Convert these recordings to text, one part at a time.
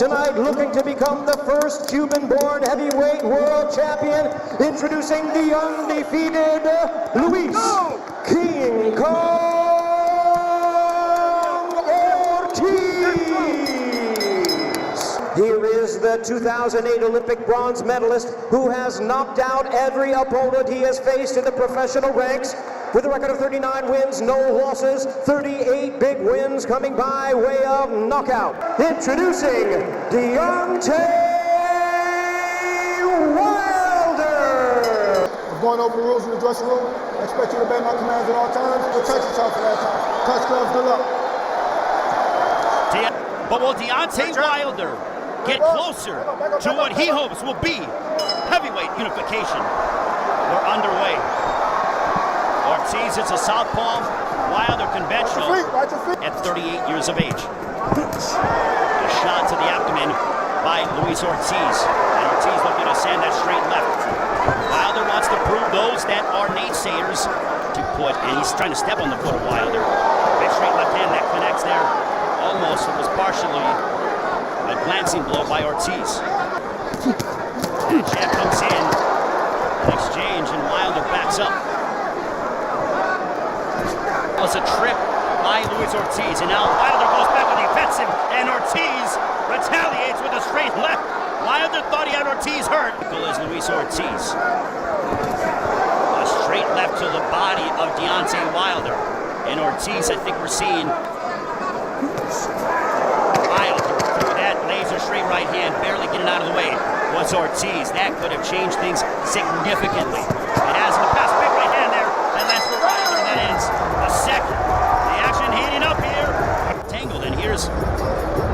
Tonight, looking to become the first Cuban-born heavyweight world champion, introducing the undefeated Luis King Kong Ortiz. Here is the 2008 Olympic bronze medalist who has knocked out every opponent he has faced in the professional ranks, with a record of 39 wins, no losses, 38 big wins coming by way of knockout. Introducing Deontay Wilder. I'm going over the rules in the dressing room. I expect you to obey my commands at all times. Protect yourself for that time. Touch gloves, good luck. But will Deontay Wilder get closer to what he hopes will be heavyweight unification? We're underway. Ortiz is a southpaw, Wilder conventional at 38 years of age. A shot to the abdomen by Luis Ortiz. And Ortiz looking to send that straight left. Wilder wants to prove those that are naysayers to put, and he's trying to step on the foot of Wilder. Big straight left hand that connects there. Almost, it was partially a glancing blow by Ortiz. And jab comes in, an exchange, and Wilder backs up. Was a trip by Luis Ortiz, and now Wilder goes back on the offensive, and Ortiz retaliates with a straight left. Wilder thought he had Ortiz hurt. Is Luis Ortiz. A straight left to the body of Deontay Wilder, and Ortiz, I think we're seeing Wilder through that laser straight right hand, barely getting out of the way. Was Ortiz. That could have changed things significantly. It has in the past. Big right hand there, and that's for Wilder, and that ends the second. The action heating up here. Tangled, and here's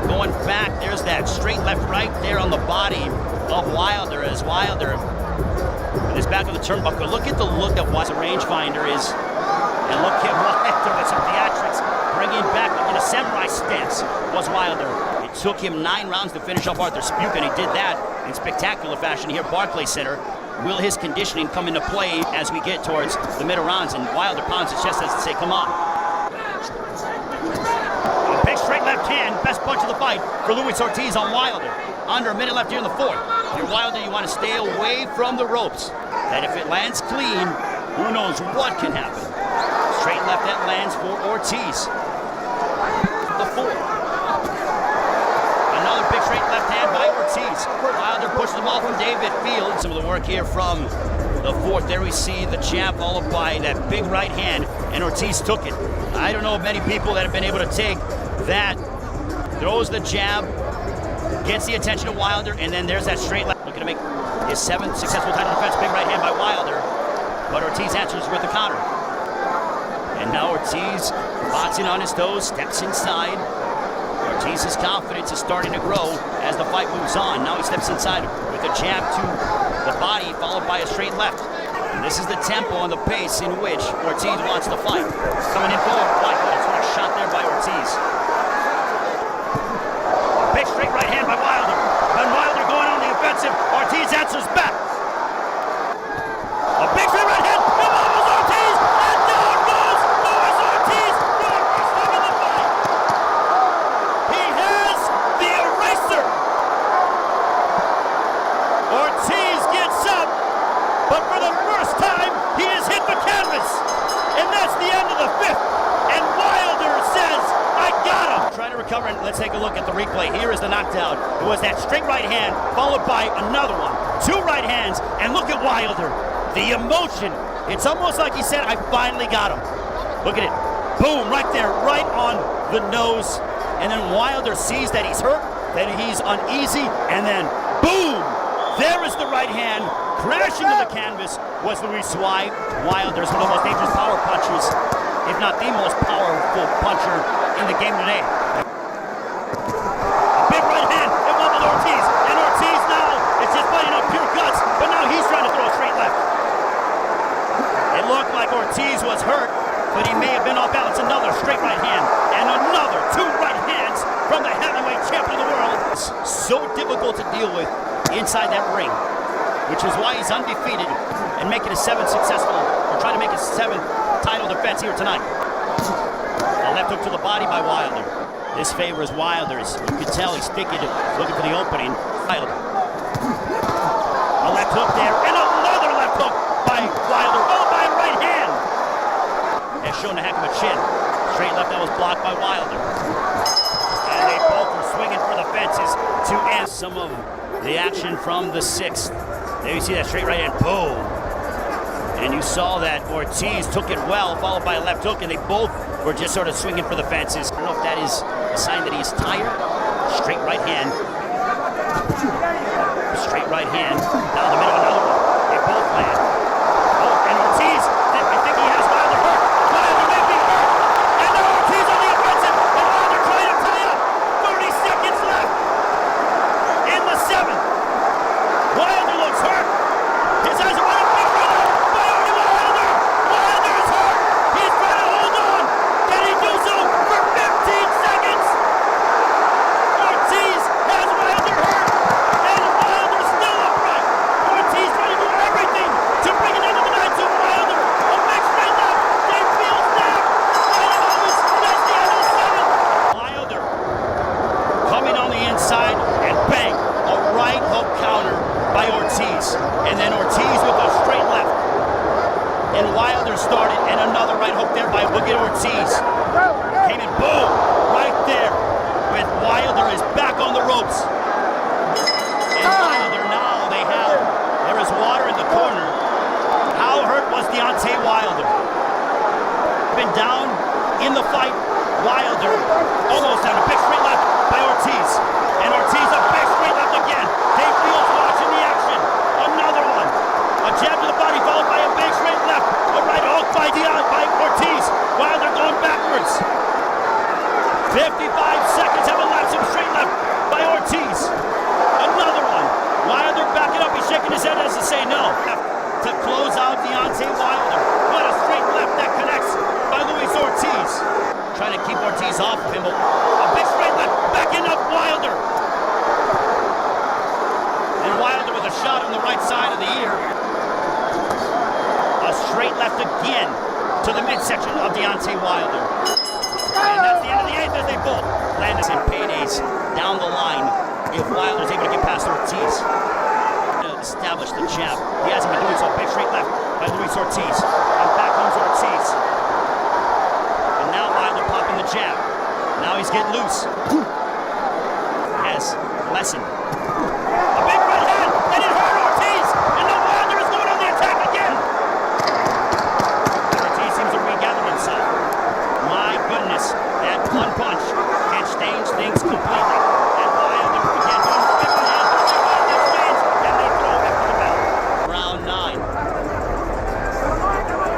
going back. There's that straight left right there on the body of Wilder, as Wilder with his back on the turnbuckle. Look at the look that what the rangefinder is, and look at Wilder with some theatrics, bringing back in a samurai stance was Wilder. It took him 9 rounds to finish off Arthur Spuke, and he did that in spectacular fashion here at Barclays Center. Will his conditioning come into play as we get towards the middle rounds? And Wilder pounds his chest as to say, come on. A big straight left hand, best punch of the fight for Luis Ortiz on Wilder. Under a minute left here in the fourth. If you're Wilder, you want to stay away from the ropes. And if it lands clean, who knows what can happen. Straight left that lands for Ortiz. The fourth. Another big straight left hand by Ortiz. Wilder pushes the ball from David Field. Some of the work here from the fourth. There we see the jab followed by that big right hand, and Ortiz took it. I don't know of many people that have been able to take that. Throws the jab, gets the attention of Wilder, and then there's that straight left. Looking to make his 7th successful title defense. Big right hand by Wilder, but Ortiz answers with a counter. And now Ortiz, boxing on his toes, steps inside. Ortiz's confidence is starting to grow as the fight moves on. Now he steps inside with a jab to the body, followed by a straight left. And this is the tempo and the pace in which Ortiz wants to fight. Coming in forward, right foot. It's a shot there by Ortiz. A big straight right hand by Wilder. And Wilder going on the offensive. Ortiz answers back. A big straight right hand. It was Ortiz. And down goes Luis Ortiz for the first time in the fight. He has the eraser. Ortiz gets up, but for the first time, he has hit the canvas. And that's the end of the 5th. And Wilder says, I got him. Trying to recover, and let's take a look at the replay. Here is the knockdown. It was that straight right hand, followed by another one. 2 right hands, and look at Wilder. The emotion. It's almost like he said, I finally got him. Look at it. Boom, right there, right on the nose. And then Wilder sees that he's hurt, that he's uneasy, and then boom! There is the right hand. Crashing to the canvas was Luis Wilder's one of the most dangerous power punchers, if not the most powerful puncher in the game today. A big right hand, it wobbled Ortiz, and Ortiz now is just fighting up pure guts, but now he's trying to throw a straight left. It looked like Ortiz was hurt, but he may have been off balance. Another straight right hand, and another 2 right hands from the heavyweight champion of the world. It's so difficult to deal with inside that ring, which is why he's undefeated and making his 7th successful, or trying to make his 7th title defense here tonight. A left hook to the body by Wilder. This favors Wilder's. You can tell he's thinking, looking for the opening. Wilder. A left hook there, and another left hook by Wilder, followed by a right hand. Has shown a heck of a chin. Straight left that was blocked by Wilder. And they both were swinging for the fences to end some of the action from the sixth. There you see that straight right hand, boom. And you saw that Ortiz took it well, followed by a left hook, and they both were just sort of swinging for the fences. I don't know if that is a sign that he's tired. Straight right hand. Straight right hand. Down the middle, another one. They both land. Oh, and Ortiz, I think he has Wilder hurt. Wilder may be hurt. And now Ortiz on the offensive. And Wilder trying to tie up. 30 seconds left in the seventh. Wilder looks hurt. His eyes are wide open. Wilder! Wilder is hurt. He's trying to hold on. Can he do so for 15 seconds? Ortiz has Wilder hurt. And Wilder's still upright. Ortiz trying to do everything to bring it into the night to Wilder. A big straight left. Dave Fields down. That's the end of the seventh. Wilder coming on the inside and bang. A right hook counter by Ortiz. And then Ortiz with a straight left. And Wilder started, and another right hook there by Ortiz. Came in, boom, right there. With Wilder is back on the ropes. And Wilder now, there is water in the corner. How hurt was Deontay Wilder? Been down in the fight. Wilder almost down, a big straight left by Ortiz. And Ortiz a big straight left again. Dave Fields watching the action. Another one. A jab to the body followed by a big straight left. A right hook by Ortiz. Wilder going backwards. 55 seconds have elapsed. Straight left by Ortiz. Another one. Wilder backing up. He's shaking his head as to say no. To close out Deontay Wilder. What a straight left that connects by Ortiz. Trying to keep Ortiz off of him. A big straight left. Backing up Wilder. And Wilder with a shot on the right side of the ear. A straight left again to the midsection of Deontay Wilder. And that's the end of the eighth as they both land in paydays down the line if Wilder's able to get past Ortiz. Establish the jab. He hasn't been doing so. Big straight left by Ortiz. And back comes Ortiz. And now Wilder popping the jab. Now he's getting loose. Has lessened. A big right hand, and it hurt Ortiz. And now Wilder is going on the attack again. Ortiz seems to regather himself. My goodness, that one punch can change things completely. And Wilder again going for big right hand. Exchange, and they throw after the bell. Round 9.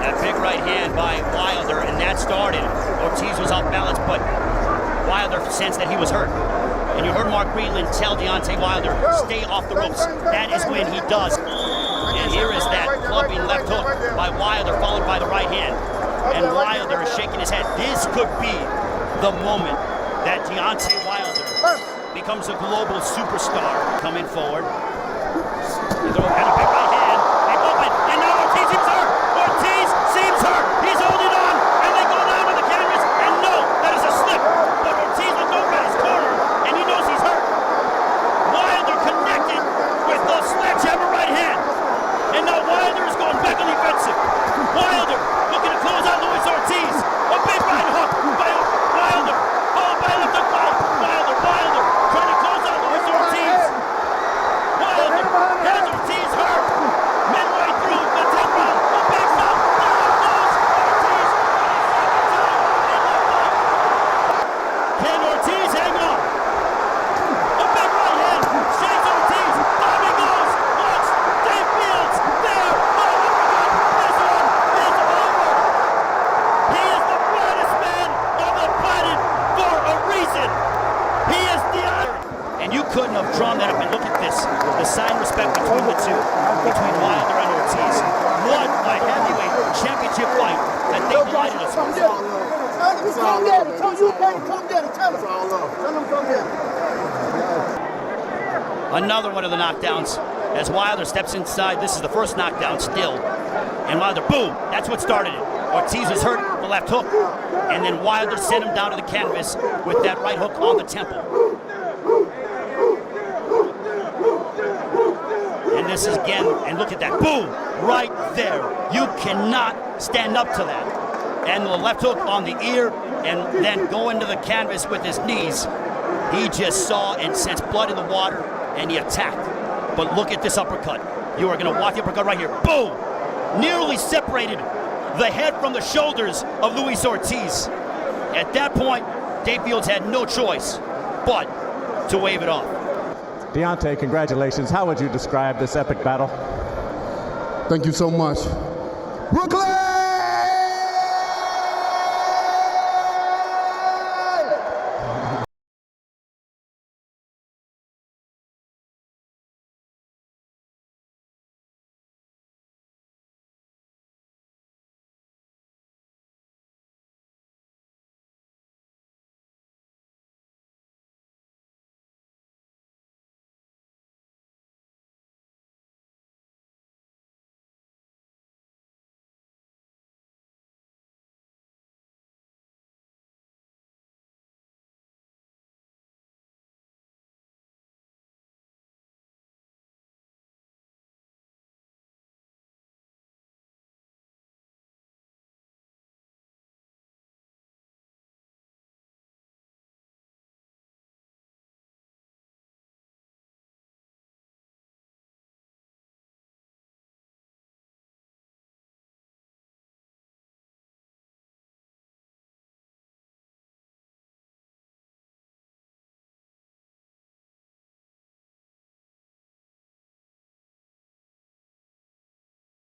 That big right hand by Wilder, and that started. Ortiz was off balance, but Wilder sensed that he was hurt. And you heard Mark Greenland tell Deontay Wilder, stay off the ropes. That is when he does. And here is that clubbing left hook by Wilder, followed by the right hand. And Wilder is shaking his head. This could be the moment that Deontay Wilder becomes a global superstar. Coming forward. And a big right hand. They open. And now Ortiz seems hurt. Ortiz seems hurt. He's holding on. And they go down to the cameras. And no, that is a slip. But Ortiz looked over at his corner. And he knows he's hurt. Wilder connected with the sledgehammer right hand. And now Wilder is going back on the offensive. Wilder looking to close out Ortiz. A big right hook by Wilder. Followed by a left hook by Wilder. Wilder trying to close out Ortiz. Wilder has Ortiz hurt. Midway through the 10th round. A big shot. Down goes Ortiz. Can Ortiz hang on? A big right hand. Shakes Ortiz. Down he goes. Watch. Dave Fields. There. Oh, this one is over. He is the brightest man on the planet for a reason. He is the other. And you couldn't have drawn that up. And look at this. The sign of respect between the two. Between Wilder and Ortiz. What a heavyweight championship fight that they delighted us with. Come get it. Tell you can come get it. Tell him. Tell him come get it. Another one of the knockdowns as Wilder steps inside. This is the first knockdown still. And Wilder, boom, that's what started it. Ortiz was hurt, the left hook, and then Wilder sent him down to the canvas with that right hook on the temple. And this is again, and look at that, boom, right there. You cannot stand up to that. And the left hook on the ear, and then go into the canvas with his knees. He just saw and sensed blood in the water, and he attacked. But look at this uppercut. You are going to watch the uppercut right here. Boom! Nearly separated the head from the shoulders of Luis Ortiz. At that point, Dave Fields had no choice but to wave it off. Deontay, congratulations. How would you describe this epic battle? Thank you so much. Brooklyn!